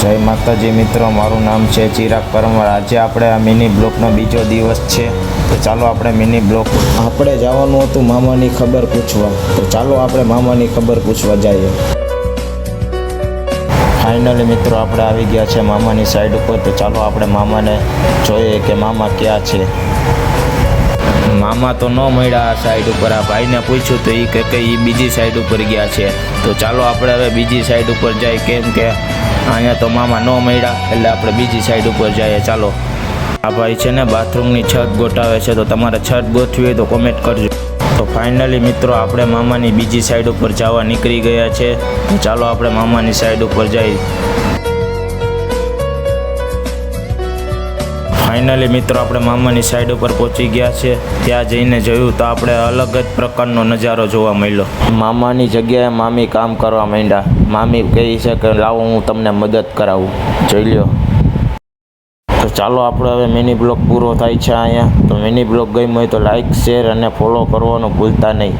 જય માતાજી મિત્રો, મારું નામ છે ચિરાગ પરમાર। આજે આપણે આ મિની બ્લોકનો બીજો દિવસ છે, તો ચાલો આપણે મિની બ્લોક આપણે જવાનું હતું મામાની ખબર પૂછવા, તો ચાલો આપણે મામાની ખબર પૂછવા જઈએ। ફાઇનલી મિત્રો આપણે આવી ગયા છે મામાની સાઈડ ઉપર, તો ચાલો આપણે મામાને જોઈએ કે મામા ક્યાં છે। મામા તો ન મળ્યા આ સાઈડ ઉપર। આ ભાઈને પૂછ્યું તો એ કે એ બીજી સાઈડ ઉપર ગયા છે, તો ચાલો આપણે હવે બીજી સાઈડ ઉપર જઈએ, કેમ કે અહીંયા તો મામા ન મળ્યા, એટલે આપણે બીજી સાઈડ ઉપર જઈએ। ચાલો, આ ભાઈ છે ને બાથરૂમની છત ગોઠાવે છે, તો તમારે છત ગોઠવી હોય તો કોમેન્ટ કરજો। તો ફાઇનલી મિત્રો આપણે મામાની બીજી સાઈડ ઉપર જવા નીકળી ગયા છે, તો ચાલો આપણે મામાની સાઈડ ઉપર જઈએ। ફાઇનલી મિત્રો આપણે મામાની સાઈડ ઉપર પહોંચી ગયા છે। ત્યાં જઈને જોયું તો આપણે અલગ જ પ્રકારનો નજારો જોવા મળ્યો। મામાની જગ્યાએ મામી કામ કરવા માંડ્યા। મામી કહે છે કે લાવો હું તમને મદદ કરાવું, જોઈ લ્યો। તો ચાલો આપણો હવે મિની બ્લોગ પૂરો થાય છે અહીંયા। તો મિની બ્લોગ ગમ્યો હોય તો લાઈક, શેર અને ફોલો કરવાનું ભૂલતા નહીં।